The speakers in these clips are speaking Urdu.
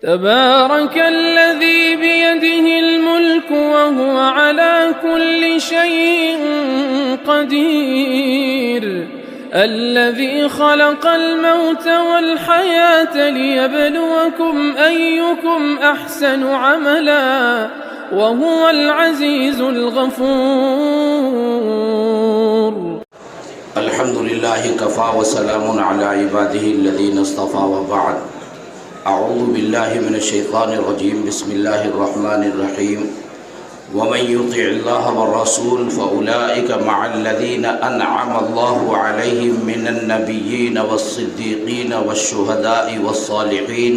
تبارك الذي بيده الملك وهو على كل شيء قدير الذي خلق الموت والحياة ليبلوكم أيكم أحسن عملا وهو العزيز الغفور. الحمد لله كفى وسلام على عباده الذين اصطفى وبعد. اعوذ باللہ من الشیطان الرجیم. بسم اللہ الرحمن الرحیم. ومن يطع الله والرسول فأولئك مع الذين أنعم الله عليهم من النبيين والصديقين والشهداء والصالحين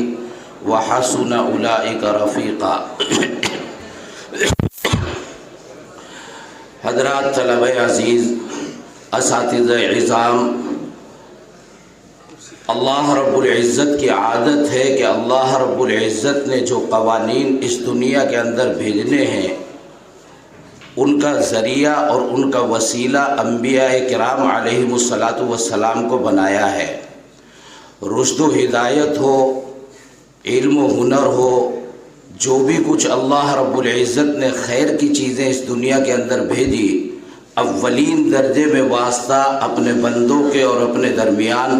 وحسن أولئك رفيقا. حضرات طلبہ عزیز، اساتذہ عظام، اللہ رب العزت کی عادت ہے کہ اللہ رب العزت نے جو قوانین اس دنیا کے اندر بھیجنے ہیں ان کا ذریعہ اور ان کا وسیلہ انبیاء کرام علیہم السلام کو بنایا ہے. رشد و ہدایت ہو، علم و ہنر ہو، جو بھی کچھ اللہ رب العزت نے خیر کی چیزیں اس دنیا کے اندر بھیجی، اولین درجے میں واسطہ اپنے بندوں کے اور اپنے درمیان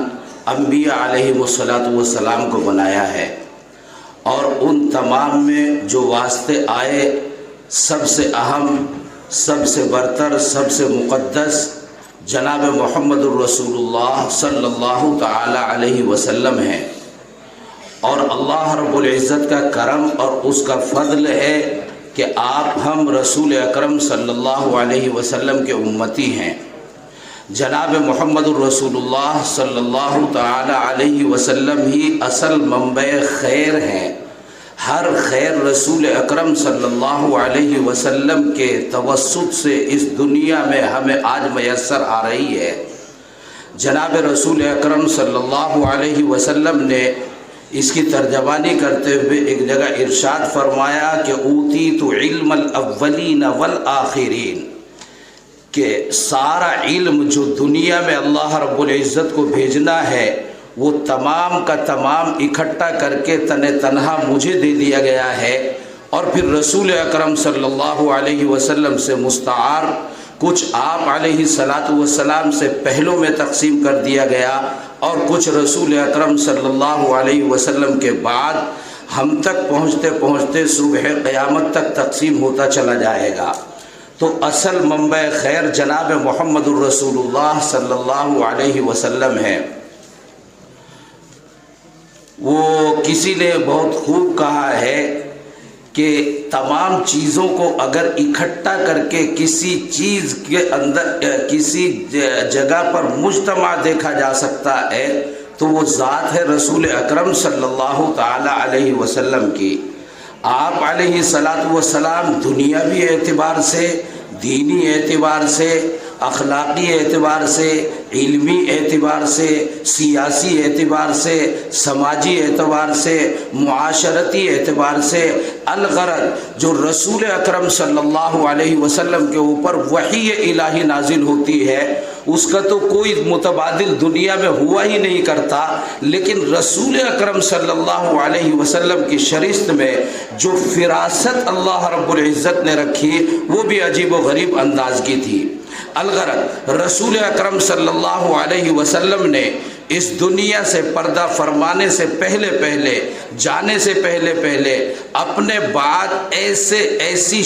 انبیاء علیہم السلام کو بنایا ہے. اور ان تمام میں جو واسطے آئے، سب سے اہم، سب سے برتر، سب سے مقدس جناب محمد الرسول اللہ صلی اللہ تعالی علیہ وسلم ہیں. اور اللہ رب العزت کا کرم اور اس کا فضل ہے کہ آپ ہم رسول اکرم صلی اللہ علیہ وسلم کے امتی ہیں. جناب محمد الرسول اللہ صلی اللہ تعالی علیہ وسلم ہی اصل منبع خیر ہیں. ہر خیر رسول اکرم صلی اللہ علیہ وسلم کے توسط سے اس دنیا میں ہمیں آج میسر آ رہی ہے. جناب رسول اکرم صلی اللہ علیہ وسلم نے اس کی ترجمانی کرتے ہوئے ایک جگہ ارشاد فرمایا کہ اوتیت علم الاولین والآخرین، کہ سارا علم جو دنیا میں اللہ رب العزت کو بھیجنا ہے وہ تمام کا تمام اکٹھا کر کے تنہا مجھے دے دیا گیا ہے. اور پھر رسول اکرم صلی اللہ علیہ وسلم سے مستعار کچھ آپ علیہ السلام سے پہلوں میں تقسیم کر دیا گیا اور کچھ رسول اکرم صلی اللہ علیہ وسلم کے بعد ہم تک پہنچتے پہنچتے صبح قیامت تک تقسیم ہوتا چلا جائے گا. تو اصل منبع خیر جناب محمد الرسول اللہ صلی اللہ علیہ وسلم ہے. وہ کسی نے بہت خوب کہا ہے کہ تمام چیزوں کو اگر اکٹھا کر کے کسی چیز کے اندر کسی جگہ پر مجتمع دیکھا جا سکتا ہے تو وہ ذات ہے رسول اکرم صلی اللہ تعالی علیہ وسلم کی. آپ علیہ السلام دنیاوی اعتبار سے، دینی اعتبار سے، اخلاقی اعتبار سے، علمی اعتبار سے، سیاسی اعتبار سے، سماجی اعتبار سے، معاشرتی اعتبار سے، الغرض جو رسول اکرم صلی اللہ علیہ وسلم کے اوپر وحی الہی نازل ہوتی ہے اس کا تو کوئی متبادل دنیا میں ہوا ہی نہیں کرتا. لیکن رسول اکرم صلی اللہ علیہ وسلم کی شریعت میں جو فراست اللہ رب العزت نے رکھی وہ بھی عجیب و غریب انداز کی تھی. الغرض رسول اکرم صلی اللہ علیہ وسلم نے اس دنیا سے پردہ فرمانے سے پہلے جانے سے پہلے اپنے بعد ایسی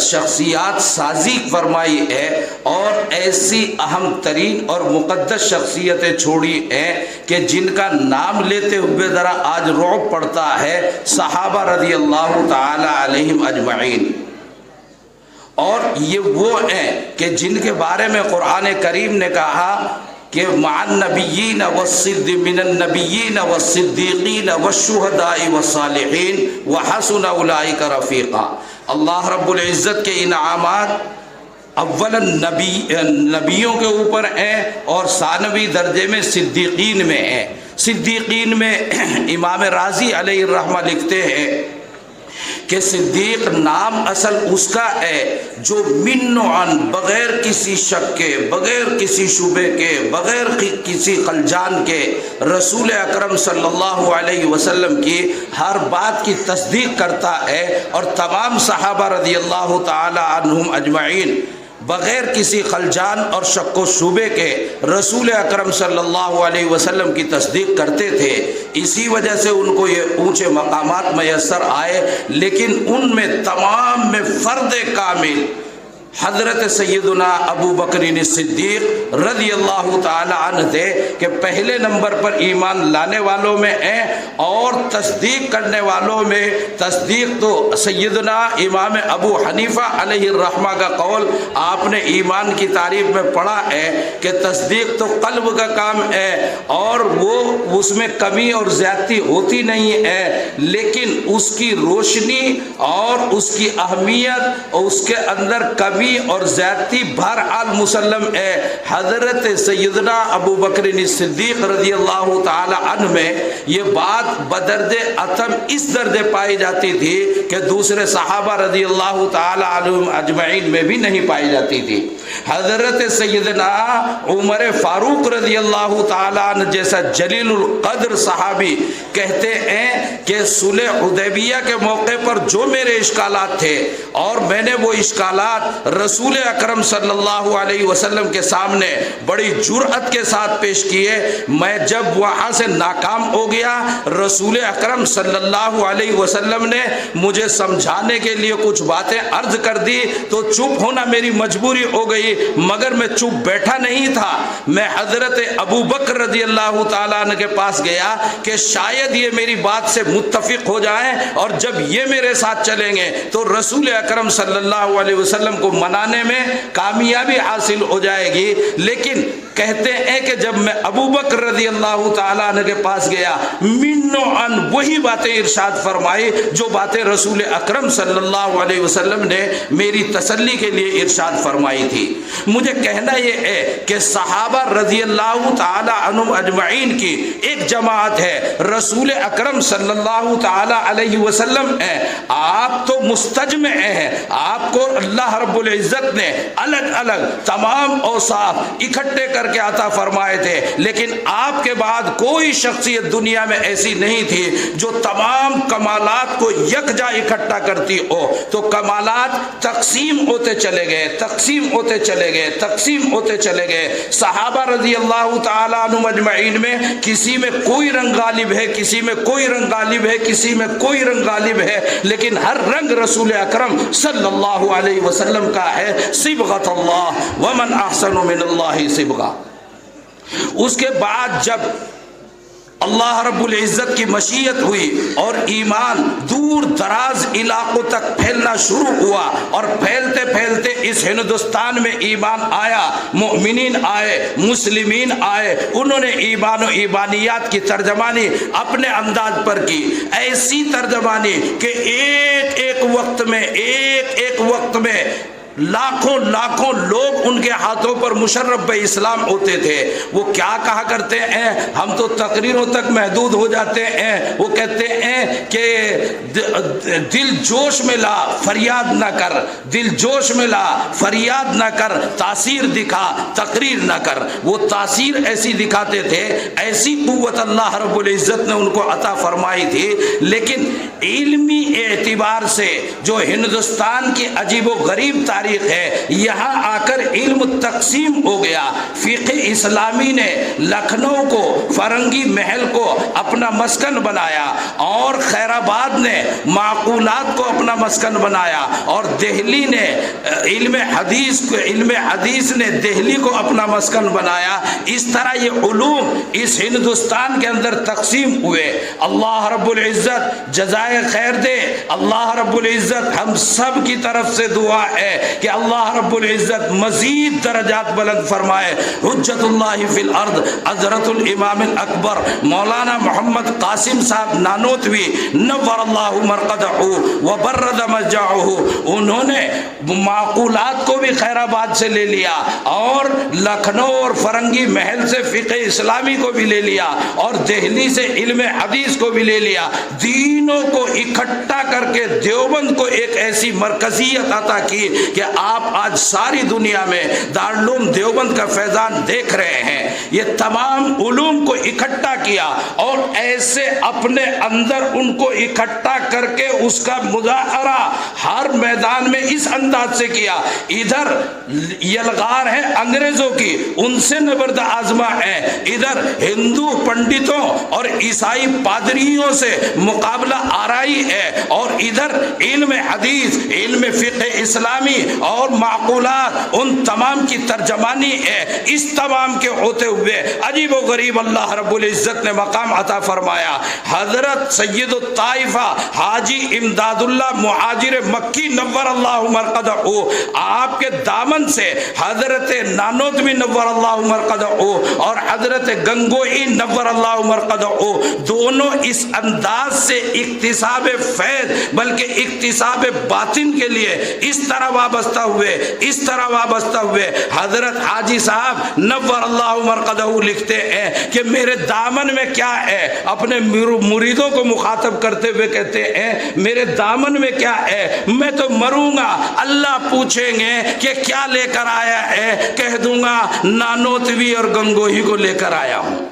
شخصیات سازی فرمائی ہے اور ایسی اہم ترین اور مقدس شخصیتیں چھوڑی ہیں کہ جن کا نام لیتے ہوئے ذرا آج رعب پڑتا ہے. صحابہ رضی اللہ تعالی علیہم اجمعین. اور یہ وہ ہیں کہ جن کے بارے میں قرآن کریم نے کہا کہ مع النبیین من النبیین والصدیقین والشہداء والصالحین وحسن اولئک رفیقا. اللہ رب العزت کے انعامات اولا نبیوں کے اوپر ہیں اور ثانوی درجے میں صدیقین میں ہیں. صدیقین میں امام رازی علیہ الرحمہ لکھتے ہیں کہ صدیق نام اصل اس کا ہے جو من عن بغیر کسی شک کے، بغیر کسی شبے کے، بغیر کسی خلجان کے رسول اکرم صلی اللہ علیہ وسلم کی ہر بات کی تصدیق کرتا ہے، اور تمام صحابہ رضی اللہ تعالی عنہم اجمعین بغیر کسی خلجان اور شک و شبے کے رسول اکرم صلی اللہ علیہ وسلم کی تصدیق کرتے تھے۔ اسی وجہ سے ان کو یہ اونچے مقامات میسر آئے، لیکن ان میں تمام میں فرد کامل حضرت سیدنا ابو بکر صدیق رضی اللہ تعالی عنہ تھے کہ پہلے نمبر پر ایمان لانے والوں میں ہیں، اور تصدیق کرنے والوں میں تصدیق تو سیدنا امام ابو حنیفہ علیہ الرحمہ کا قول آپ نے ایمان کی تعریف میں پڑھا ہے کہ تصدیق تو قلب کا کام ہے، اور وہ اس میں کمی اور زیادتی ہوتی نہیں ہے، لیکن اس کی روشنی اور اس کی اہمیت اور اس کے اندر کمی اور زیادتی بہرحال مسلم ہے۔ حضرت سیدنا ابو بکر صدیق رضی اللہ تعالی عنہ میں یہ بات بدرد عتم اس درجے پائی جاتی تھی کہ دوسرے صحابہ رضی اللہ تعالی عنہم اجمعین میں بھی نہیں پائی جاتی تھی۔ حضرت سیدنا عمر فاروق رضی اللہ تعالی عنہ جیسا جلیل القدر صحابی کہتے ہیں کہ صلح حدیبیہ کے موقع پر جو میرے اشکالات تھے اور میں نے وہ اشکالات رسول اکرم صلی اللہ علیہ وسلم کے سامنے بڑی جرأت کے ساتھ پیش کیے، میں جب وہاں سے ناکام ہو گیا رسول اکرم صلی اللہ علیہ وسلم نے مجھے سمجھانے کے لیے کچھ باتیں عرض کر دی تو چپ ہونا میری مجبوری ہو گئی، مگر میں چپ بیٹھا نہیں تھا، میں حضرت ابو بکر رضی اللہ تعالیٰ عنہ کے پاس گیا کہ شاید یہ میری بات سے متفق ہو جائیں، اور جب یہ میرے ساتھ چلیں گے تو رسول اکرم صلی اللہ علیہ وسلم کو منانے میں کامیابی حاصل ہو جائے گی۔ لیکن کہتے ہیں کہ جب میں ابو بکر رضی اللہ تعالیٰ عنہ کے پاس گیا من عن وہی باتیں ارشاد فرمائی جو باتیں رسول اکرم صلی اللہ علیہ وسلم نے میری تسلی کے لیے ارشاد فرمائی تھی۔ مجھے کہنا یہ ہے کہ صحابہ رضی اللہ تعالیٰ عنہم اجمعین کی ایک جماعت ہے، رسول اکرم صلی اللہ تعالیٰ علیہ وسلم ہے، آپ تو مستجمع ہیں، آپ کو اللہ رب العزت نے الگ الگ تمام اوصاف اکٹھے کر کے عطا فرمائے تھے، لیکن آپ کے بعد کوئی شخصیت دنیا میں ایسی نہیں تھی جو تمام کمالات کو یکجا اکٹھا کرتی ہو، تو کمالات تقسیم ہوتے چلے گئے، تقسیم ہوتے چلے گئے، تقسیم ہوتے چلے گئے۔ صحابہ رضی اللہ تعالیٰ عنہم اجمعین میں کسی میں کوئی رنگ غالب ہے، کسی میں کوئی رنگ غالب ہے، کسی میں کوئی رنگ غالب ہے، لیکن ہر رنگ رسول اکرم صلی اللہ علیہ وسلم کا ہے۔ صبغۃ اللہ ومن احسن من اللہ صبغہ۔ اس کے بعد جب اللہ رب العزت کی مشیت ہوئی اور ایمان دور دراز علاقوں تک پھیلنا شروع ہوا، اور پھیلتے پھیلتے اس ہندوستان میں ایمان آیا، مؤمنین آئے، مسلمین آئے، انہوں نے ایمان و ایمانیات کی ترجمانی اپنے انداز پر کی، ایسی ترجمانی کہ ایک وقت میں لاکھوں لاکھوں لوگ ان کے ہاتھوں پر مشرف اسلام ہوتے تھے۔ وہ کیا کہا کرتے ہیں، ہم تو تقریروں تک محدود ہو جاتے ہیں، وہ کہتے ہیں کہ دل جوش میں لا فریاد نہ کر، دل جوش میں لا فریاد نہ کر، تاثیر دکھا تقریر نہ کر۔ وہ تاثیر ایسی دکھاتے تھے، ایسی قوت اللہ رب العزت نے ان کو عطا فرمائی تھی، لیکن علمی اعتبار سے جو ہندوستان کی عجیب و غریب تاریخ ہے، یہاں آ کر علم تقسیم ہو گیا۔ فقہ اسلامی نے لکھنؤ کو، فرنگی محل کو اپنا مسکن بنایا، اور خیر آباد نے معقولات کو اپنا مسکن بنایا، اور دہلی نے علم حدیث نے دہلی کو اپنا مسکن بنایا۔ اس طرح یہ علوم اس ہندوستان کے اندر تقسیم ہوئے۔ اللہ رب العزت جزائے خیر دے، اللہ رب العزت ہم سب کی طرف سے دعا ہے کہ اللہ رب العزت مزید درجات بلند فرمائے۔ حجت اللہ فی الارض حضرت الامام الاکبر مولانا محمد قاسم صاحب نانوتوی نور اللہ مرقدہ وبرد مضجعہ، انہوں نے معقولات کو بھی خیر آباد سے لے لیا اور لکھنؤ اور فرنگی محل سے فقہ اسلامی کو بھی لے لیا اور دہلی سے علم حدیث کو بھی لے لیا، دینوں کو اکٹھا کر کے دیوبند کو ایک ایسی مرکزیت عطا کی کہ آپ آج ساری دنیا میں دارالعلوم دیوبند کا فیضان دیکھ رہے ہیں۔ یہ تمام علوم کو اکٹھا کیا اور ایسے اپنے اندر ان کو اکٹھا کر کے اس کا مظاہرہ ہر میدان میں اس انداز سے کیا۔ ادھر یلغار ہے انگریزوں کی، ان سے نبرد آزما ہے، ادھر ہندو پنڈتوں اور عیسائی پادریوں سے مقابلہ آرائی ہے، اور ادھر علم حدیث، علم فقہ اسلامی اور معقولات ان تمام کی ترجمانی ہے۔ اس تمام کے ہوتے ہوئے عجیب و غریب اللہ رب العزت نے مقام عطا فرمایا۔ حضرت سید الطائفہ حاجی امداد اللہ مہاجر مکی نور اللہ مرقدہ، آپ کے دامن سے حضرت نانوتوی نور اللہ مرقدہ اور حضرت گنگوئی نور اللہ مرقدہ دونوں اس انداز سے اکتساب فیض بلکہ اکتساب باطن کے لیے اس طرح وابستہ ہوئے حضرت حاجی صاحب نور اللہ مرقدہ لکھتے ہیں کہ میرے دامن میں کیا ہے، اپنے مریدوں کو مخاطب کرتے ہوئے کہتے ہیں میرے دامن میں کیا ہے، میں تو مروں گا، اللہ پوچھیں گے کہ کیا لے کر آیا ہے، کہہ دوں گا نانوتوی اور گنگوہی کو لے کر آیا ہوں۔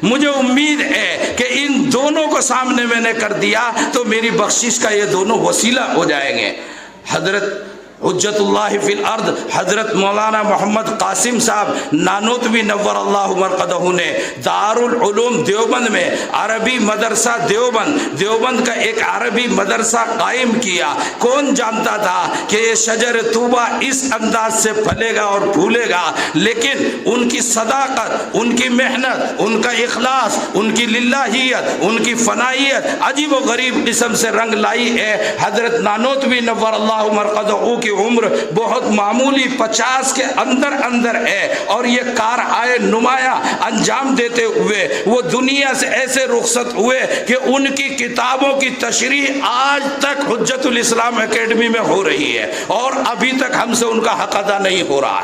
مجھے امید ہے کہ ان دونوں کو سامنے میں نے کر دیا تو میری بخشش کا یہ دونوں وسیلہ ہو جائیں گے۔ حضرت حجت اللہ فی الارض حضرت مولانا محمد قاسم صاحب نانوتوی نور اللہ مرقدہ نے دارالعلوم دیوبند میں عربی مدرسہ دیوبند کا ایک عربی مدرسہ قائم کیا۔ کون جانتا تھا کہ یہ شجر طوبہ اس انداز سے پھلے گا اور پھولے گا، لیکن ان کی صداقت، ان کی محنت، ان کا اخلاص، ان کی للہیت، ان کی فنائیت عجیب و غریب قسم سے رنگ لائی ہے۔ حضرت نانوتوی نور اللہ مرقدہ کی عمر بہت معمولی 50 کے اندر ہے، اور یہ کار آئے نمایاں انجام دیتے ہوئے وہ دنیا سے ایسے رخصت ہوئے کہ ان کی کتابوں کی تشریح آج تک حجت الاسلام اکیڈمی میں ہو رہی ہے اور ابھی تک ہم سے ان کا حق ادا نہیں ہو رہا۔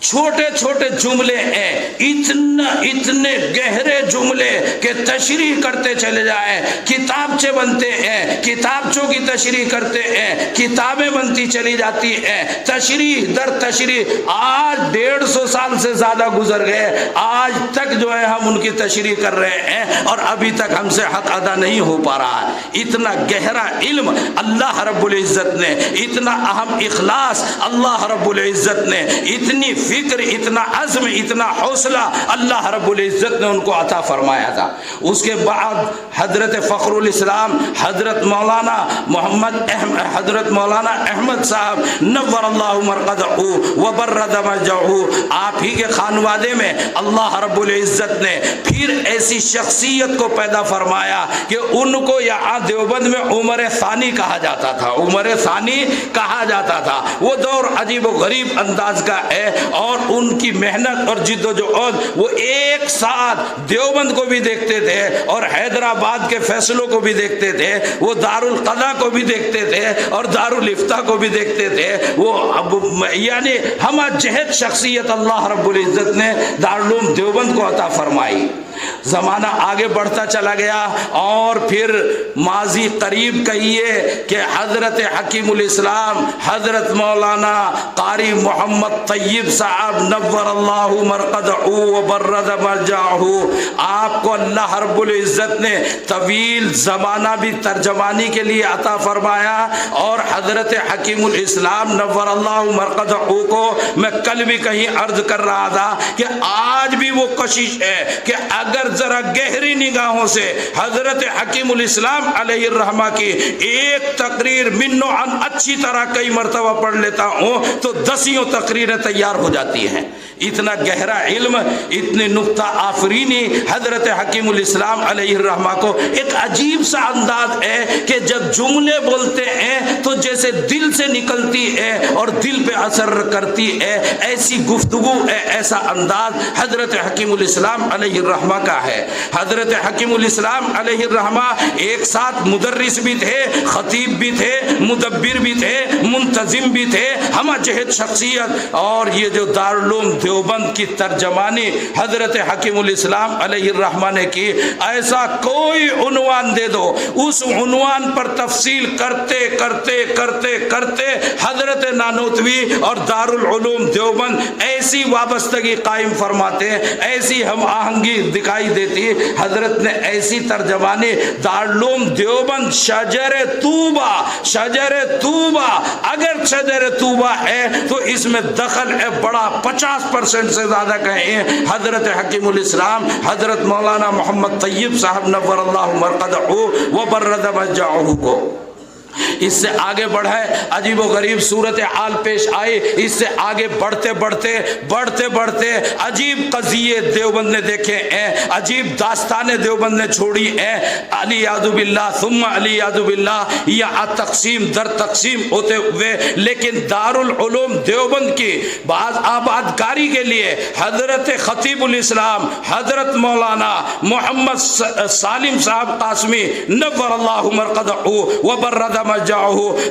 چھوٹے چھوٹے جملے ہیں، اتنے گہرے جملے کہ تشریح کرتے چلے جائیں، کتابچے بنتے ہیں، کتابچوں کی تشریح کرتے ہیں، کتابیں بنتی چلی جاتی ہیں، تشریح در تشریح۔ آج 150 سال سے زیادہ گزر گئے، آج تک جو ہے ہم ان کی تشریح کر رہے ہیں اور ابھی تک ہم سے حق ادا نہیں ہو پا رہا۔ اتنا گہرا علم اللہ رب العزت نے، اتنا اہم اخلاص اللہ رب العزت نے، اتنی فکر، اتنا عزم، اتنا حوصلہ اللہ رب العزت نے ان کو عطا فرمایا تھا۔ اس کے بعد حضرت فخر الاسلام حضرت مولانا احمد صاحب نور اللہ مرقدہ وبرد مضجعہ، آپ ہی کے خانوادے میں اللہ رب العزت نے پھر ایسی شخصیت کو پیدا فرمایا کہ ان کو یہاں دیوبند میں عمر ثانی کہا جاتا تھا۔ وہ دور عجیب و غریب انداز کا ہے، اور ان کی محنت اور جد و جہد، وہ ایک ساتھ دیوبند کو بھی دیکھتے تھے اور حیدرآباد کے فیصلوں کو بھی دیکھتے تھے، وہ دارالقضا کو بھی دیکھتے تھے اور دارالفتاح کو بھی دیکھتے تھے۔ وہ یعنی ہمہ جہت شخصیت اللہ رب العزت نے دارالعلوم دیوبند کو عطا فرمائی۔ زمانہ آگے بڑھتا چلا گیا اور پھر ماضی قریب کہیے کہ حضرت حکیم الاسلام حضرت مولانا قاری محمد طیب صاحب نور اللہ مرقدہ وبرد مضجعہ، آپ کو اللہ رب العزت نے طویل زمانہ بھی ترجمانی کے لیے عطا فرمایا، اور حضرت حکیم الاسلام نور اللہ مرقدہ کو میں کل بھی کہیں عرض کر رہا تھا کہ آج بھی وہ کوشش ہے کہ اگر اگر ذرا گہری نگاہوں سے حضرت حکیم الاسلام علیہ الرحمہ کی ایک تقریر من و عن اچھی طرح کئی مرتبہ پڑھ لیتا ہوں تو 10 تقریریں تیار ہو جاتی ہیں. اتنا گہرا علم، اتنی نکتہ آفرینی حضرت حکیم الاسلام علیہ الرحمہ کو. ایک عجیب سا انداز ہے کہ جب جملے بولتے ہیں تو جیسے دل سے نکلتی ہے اور دل پہ اثر کرتی ہے، ایسی گفتگو ہے، ایسا انداز حضرت حکیم الاسلام علیہ الرحمہ کا ہے. حضرت حکیم الاسلام علیہ الرحمہ ایک ساتھ مدرس بھی تھے، خطیب بھی تھے، مدبر بھی تھے، منتظم بھی تھے، ہمہ جہت شخصیت. اور یہ جو دارالعلوم دیوبند کی ترجمانی حضرت حکیم الاسلام علیہ الرحمہ نے کی، ایسا کوئی عنوان دے دو، اس عنوان پر تفصیل کرتے کرتے کرتے کرتے حضرت نانوتوی اور دارالعلوم دیوبند ایسی وابستگی قائم فرماتے ہیں، ایسی ہم آہنگی دکھائی دیتی. حضرت نے ایسی ترجمانی دارالعلوم دیوبند شجر طوبہ، شجر طوبہ، اگر شجر طوبہ ہے تو اس میں دخل ہے بڑا 50% سے زیادہ کہیں حضرت حکیم الاسلام حضرت مولانا محمد طیب صاحب نور اللہ مرقدہ وبرد مجاعہ کو. اس سے آگے بڑھے عجیب و غریب صورتحال پیش آئی. اس سے آگے بڑھتے بڑھتے بڑھتے بڑھتے عجیب قضیے دیوبند نے دیکھے ہیں، عجیب داستانیں دیوبند نے چھوڑی ہیں. علی یعذ باللہ ثم علی یعذ باللہ، یا تقسیم در تقسیم ہوتے ہوئے. لیکن دارالعلوم دیوبند کی بعض آبادکاری کے لیے حضرت خطیب الاسلام حضرت مولانا محمد سالم صاحب قاسمی نور اللہ مرقدہ وبرد مجاعہ،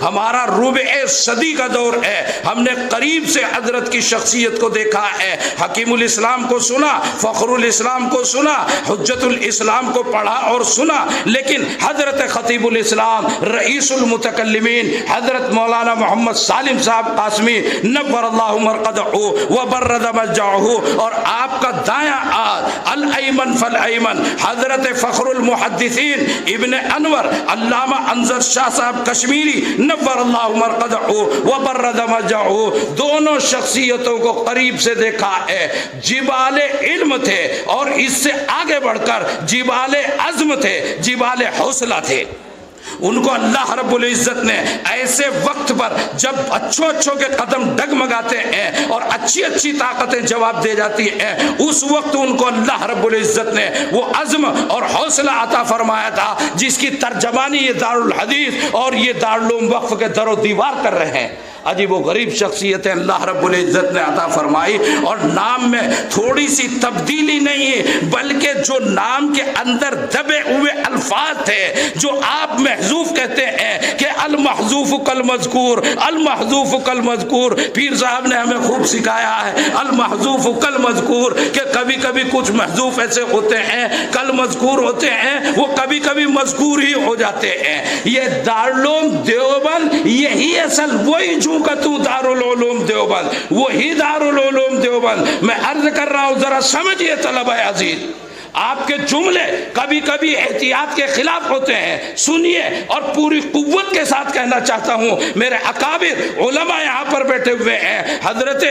ہمارا ربع صدی کا دور ہے. ہم نے قریب سے حضرت کی شخصیت کو دیکھا ہے. حکیم الاسلام کو سنا، فخر الاسلام کو سنا، حجت الاسلام کو پڑھا اور سنا. لیکن حضرت خطیب الاسلام رئیس المتکلمین حضرت مولانا محمد سالم صاحب قاسمی نور اللہ مرقدہ وبرد مجاعہ، اور آپ کا دایاں ہاتھ الایمن فالایمن حضرت فخر المحدثین ابن انور علامہ انظر شاہ صاحب کشمیری نور اللہ مرقدہ وبرد مجاعہ، دونوں شخصیتوں کو قریب سے دیکھا ہے. جبال علم تھے اور اس سے آگے بڑھ کر جبال عزم تھے، جبال حوصلہ تھے. ان کو اللہ رب العزت نے ایسے وقت پر جب اچھوں کے قدم ڈگمگاتے ہیں اور اچھی طاقتیں جواب دے جاتی ہیں، اس وقت ان کو اللہ رب العزت نے وہ عزم اور حوصلہ عطا فرمایا تھا جس کی ترجمانی یہ دارالحدیث اور یہ دارالعلوم وقف کے در و دیوار کر رہے ہیں. عجیب و غریب شخصیتیں اللہ رب العزت نے عطا فرمائی. اور نام میں تھوڑی سی تبدیلی نہیں، بلکہ جو نام کے اندر دبے ہوئے الفاظ تھے جو آپ محذوف کہتے ہیں کہ المحذوف کالمذکور، المحذوف کالمذکور. پیر صاحب نے ہمیں خوب سکھایا ہے المحذوف کالمذکور، کہ کبھی کبھی کچھ محذوف ایسے ہوتے ہیں کالمذکور ہوتے ہیں، وہ کبھی کبھی مذکور ہی ہو جاتے ہیں. یہ دارالعلوم دیوبند یہی اصل وہی تو دارالعلوم دیوبند، وہی دارالعلوم دیوبند. میں عرض کر رہا ہوں ذرا سمجھیے طلبہ عزیز، آپ کے جملے کبھی کبھی احتیاط کے خلاف ہوتے ہیں. سنیے، اور پوری قوت کے ساتھ کہنا چاہتا ہوں، میرے اکابر علماء یہاں پر بیٹھے ہوئے ہیں، حضرت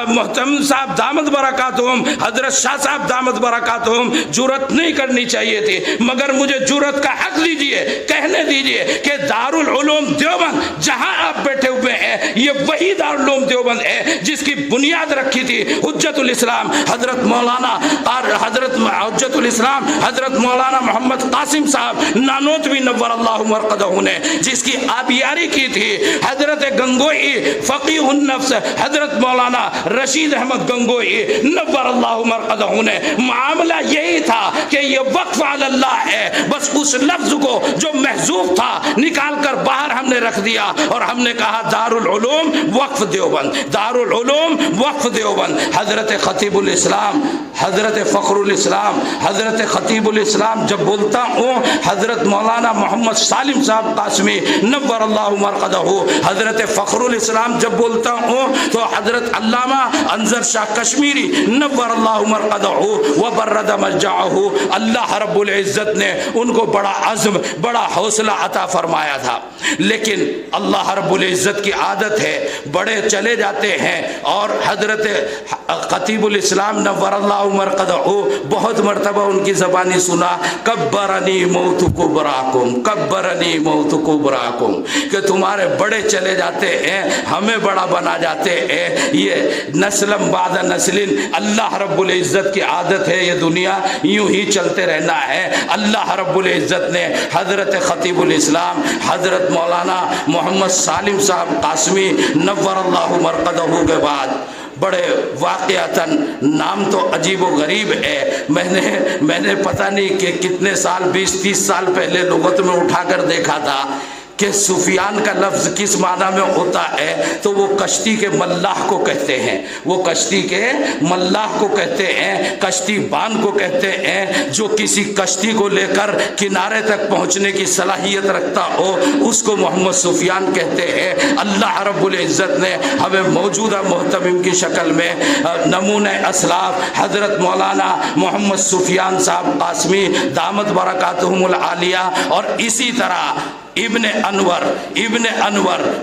محترم صاحب دامت برکاتہم، حضرت شاہ صاحب دامت برکاتہم. جرأت نہیں کرنی چاہیے تھی، مگر مجھے جرأت کا حق دیجئے، کہنے دیجئے کہ دارالعلوم دیوبند جہاں آپ بیٹھے ہوئے ہیں یہ وہی دارالعلوم دیوبند ہے جس کی بنیاد رکھی تھی حجت الاسلام حضرت مولانا اور حضرت حجت الاسلام حضرت مولانا محمد قاسم صاحب نانوتوی نور اللہ مرقدہ نے، جس کی آبیاری کی تھی حضرت گنگوئی فقیہ النفس حضرت مولانا رشید احمد گنگوئی نور اللہ مرقدہ نے. معاملہ یہی تھا کہ یہ وقف علی اللہ ہے، بس اس لفظ کو جو محذوف تھا نکال کر باہر ہم نے رکھ دیا اور ہم نے کہا دارالعلوم وقف دیوبند، دارالعلوم وقف دیوبند. حضرت خطیب الاسلام حضرت فخر الاسلام حضرت خطیب الاسلام جب بولتا ہوں، حضرت مولانا محمد سالم صاحب قاسمی نور اللہ مرقدہ، حضرت فخر الاسلام جب بولتا ہوں تو حضرت علامہ انظر شاہ کشمیری نور اللہ مرقدہ وبرد مجاعہ. اللہ رب العزت نے ان کو بڑا عزم بڑا حوصلہ عطا فرمایا تھا. لیکن اللہ رب العزت کی عادت ہے، بڑے چلے جاتے ہیں اور حضرت خطیب الاسلام نور اللہ مرقدہ بہت مرتبہ ان کی زبانی سنا، کبرنی موت کبراکم، کبرنی موت کبراکم، کہ تمہارے بڑے چلے جاتے ہیں ہمیں بڑا بنا جاتے ہیں۔ یہ نسلم بعد نسل، اللہ رب العزت کی عادت ہے، یہ دنیا یوں ہی چلتے رہنا ہے۔ اللہ رب العزت نے حضرت خطیب الاسلام حضرت مولانا محمد سالم صاحب قاسمی نور اللہ مرقدہ کے بعد بڑے واقعتاً، نام تو عجیب و غریب ہے، میں نے پتہ نہیں کہ کتنے سال 20-30 سال پہلے لغت میں اٹھا کر دیکھا تھا کہ سفیان کا لفظ کس معنی میں ہوتا ہے، تو وہ کشتی کے ملاح کو کہتے ہیں، وہ کشتی کے ملاح کو کہتے ہیں، کشتی بان کو کہتے ہیں، جو کسی کشتی کو لے کر کنارے تک پہنچنے کی صلاحیت رکھتا ہو اس کو محمد سفیان کہتے ہیں۔ اللہ رب العزت نے ہمیں موجودہ محتمم کی شکل میں نمونہ اسلاف حضرت مولانا محمد سفیان صاحب قاسمی دامت برکاتہم العالیہ، اور اسی طرح ابن انور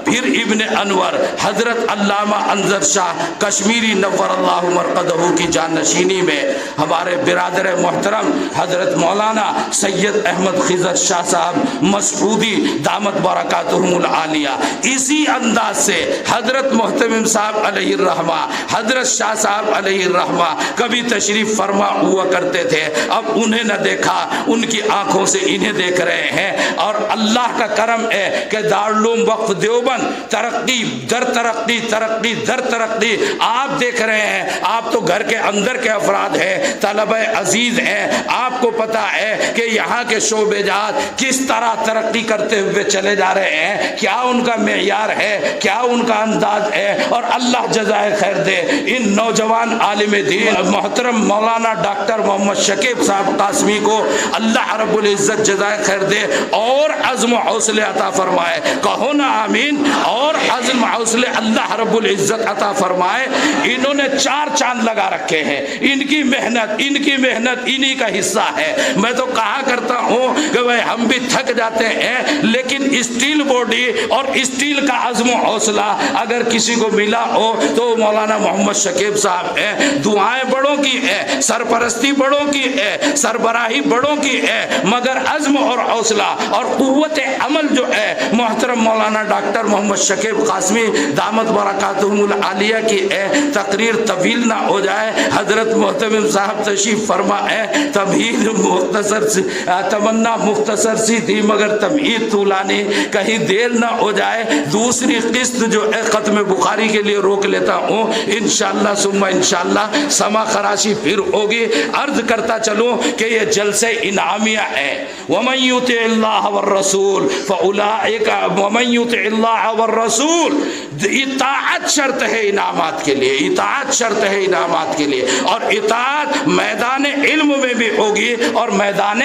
پھر ابن انور حضرت علامہ انظر شاہ کشمیری نور اللہ مرقدہ کی جانشینی میں ہمارے برادر محترم حضرت مولانا سید احمد خضر شاہ صاحب مسعودی دامت برکاتہم العالیہ، اسی انداز سے حضرت محتمم صاحب علیہ الرحمہ، حضرت شاہ صاحب علیہ الرحمہ کبھی تشریف فرما ہوا کرتے تھے، اب انہیں نہ دیکھا ان کی آنکھوں سے انہیں دیکھ رہے ہیں، اور اللہ کا کرم ہے کہ دارالعلوم وقف دیوبند ترقی در ترقی، ترقی در ترقی آپ دیکھ رہے ہیں۔ آپ تو گھر کے اندر کے افراد ہیں، طلبہ عزیز ہیں، آپ کو پتا ہے کہ یہاں کے شعبے جات کس طرح ترقی کرتے ہوئے چلے جا رہے ہیں، کیا ان کا معیار ہے، کیا ان کا انداز ہے، اور اللہ جزائے خیر دے ان نوجوان عالم دین محترم مولانا ڈاکٹر محمد شکیب صاحب قاسمی کو اللہ رب العزت جزائے خیر دے اور عزم و حوصلے عطا فرمائے، کہو نا آمین، اور عزم حوصلے اللہ رب العزت عطا فرمائے۔ انہوں نے 4 چاند لگا رکھے ہیں، ان کی محنت انہی کا حصہ ہے۔ میں تو کہا کرتا ہوں کہ بھائی ہم بھی تھک جاتے ہیں، لیکن اسٹیل باڈی اور اسٹیل کا عزم و حوصلہ اگر کسی کو ملا ہو تو مولانا محمد شکیب صاحب ہیں۔ دعائیں بڑوں کی ہے، سرپرستی بڑوں کی ہے، سربراہی بڑوں کی ہے، مگر عزم اور حوصلہ اور قوت عمل جو ہے محترم مولانا ڈاکٹر محمد شکیب قاسمی دامت برکاتہم العالیہ کی ہے۔ تقریر طویل نہ ہو جائے، حضرت محتمم صاحب تشریف فرما ہے، تمہید مختصر سی تمنا مختصر سی تھی مگر تمہید طولانی، کہیں دیر نہ ہو جائے۔ دوسری قسط جو ہے ختم بخاری کے لیے روک لیتا ہوں، انشاءاللہ ثم انشاءاللہ سما خراشی پھر ہوگی۔ عرض کرتا چلوں کہ یہ جلسہ انعامیہ ہے، وَمَن يُطِعِ اللَّهَ وَالرَّسُولَ فَأُولَٰئِكَ وَمَن يُطِعِ اللَّهَ وَالرَّسُولَ، اطاعت شرط ہے انعامات کے لیے، اطاعت شرط ہے انعامات کے لیے، اور اطاعت میدان علم میں بھی ہوگی اور میدان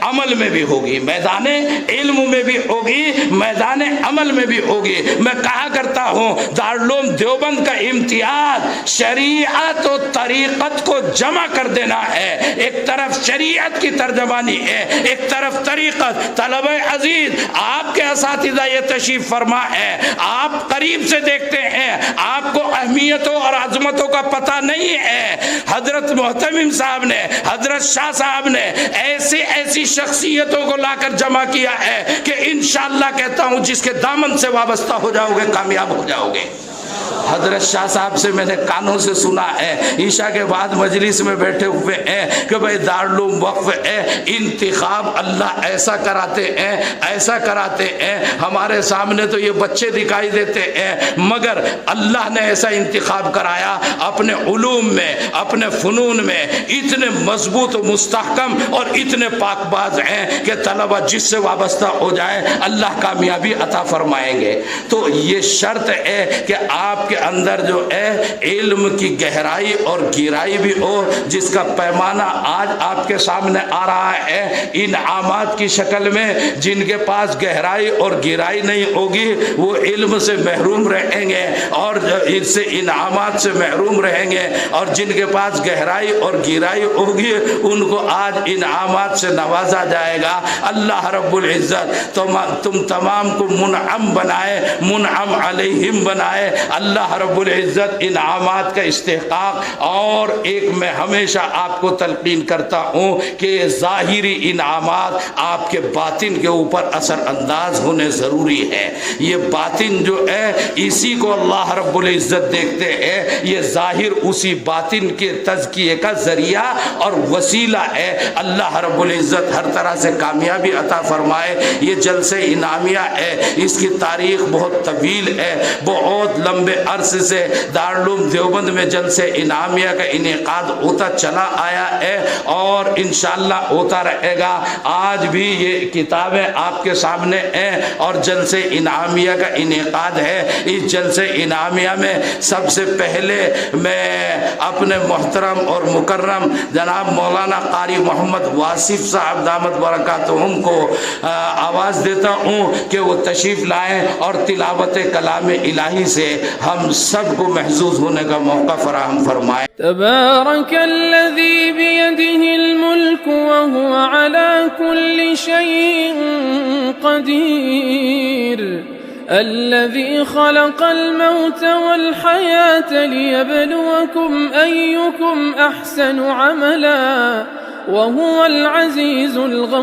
عمل میں بھی ہوگی، میدان علم میں بھی ہوگی، میدان عمل میں بھی ہوگی۔ میں کہا کرتا ہوں دارالعلوم دیوبند کا امتیاز شریعت و طریقت کو جمع کر دینا ہے۔ ایک طرف شریعت کی ترجمانی ہے، ایک طرف طریقت۔ طلبہ عزیز، آپ کے اساتذہ یہ تشریف فرما ہے، آپ قریب سے دیکھتے ہیں، آپ کو اہمیتوں اور عظمتوں کا پتہ نہیں ہے۔ حضرت محتمم صاحب نے، حضرت شاہ صاحب نے ایسی شخصیتوں کو لا کر جمع کیا ہے کہ انشاءاللہ کہتا ہوں جس کے دامن سے وابستہ ہو جاؤ گے کامیاب ہو جاؤ گے۔ حضرت شاہ صاحب سے میں نے کانوں سے سنا ہے، عشاء کے بعد مجلس میں بیٹھے ہوئے ہیں کہ بھئی دارالعلوم وقف ہے، انتخاب اللہ ایسا کراتے ہیں، ایسا کراتے ہیں، ہمارے سامنے تو یہ بچے دکھائی دیتے ہیں، مگر اللہ نے ایسا انتخاب کرایا اپنے علوم میں، اپنے فنون میں اتنے مضبوط و مستحکم اور اتنے پاک باز ہیں کہ طلبہ جس سے وابستہ ہو جائے اللہ کامیابی عطا فرمائیں گے۔ تو یہ شرط ہے کہ آپ کے اندر جو ہے علم کی گہرائی اور گہرائی بھی ہو، جس کا پیمانہ آج آپ کے سامنے آ رہا ہے انعامات کی شکل میں۔ جن کے پاس گہرائی اور گہرائی نہیں ہوگی وہ علم سے محروم رہیں گے اور ان سے انعامات سے محروم رہیں گے، اور جن کے پاس گہرائی اور گہرائی ہوگی ان کو آج انعامات سے نوازا جائے گا۔ اللہ رب العزت تم تمام کو منعم بنائے، منعم علیہم بنائے۔ اللہ رب العزت انعامات کا استحقاق، اور ایک میں ہمیشہ آپ کو تلقین کرتا ہوں کہ یہ ظاہری انعامات آپ کے باطن کے اوپر اثر انداز ہونے ضروری ہے۔ یہ باطن جو ہے اسی کو اللہ رب العزت دیکھتے ہیں، یہ ظاہر اسی باطن کے تزکیے کا ذریعہ اور وسیلہ ہے۔ اللہ رب العزت ہر طرح سے کامیابی عطا فرمائے۔ یہ جلسہ انعامیہ ہے، اس کی تاریخ بہت طویل ہے، بہت لمبے عرصے سے دارالعلوم دیوبند میں جلسہ انعامیہ کا انعقاد ہوتا چلا آیا ہے اور انشاءاللہ ہوتا رہے گا۔ آج بھی یہ کتابیں آپ کے سامنے ہیں اور جلسہ انعامیہ کا انعقاد ہے۔ اس جلسہ انعامیہ میں سب سے پہلے میں اپنے محترم اور مکرم جناب مولانا قاری محمد واصف صاحب دامت برکاتہم کو آواز دیتا ہوں کہ وہ تشریف لائیں اور تلاوت کلام الہی سے ہم سب کو محظوظ ہونے کا موقع فراہم فرمائیں۔ تبارك الذي بيده الملك وهو على كل شيء قدير الذي خلق الموت والحياة ليبلوكم أيكم أحسن عملا وهو العزيز الغفور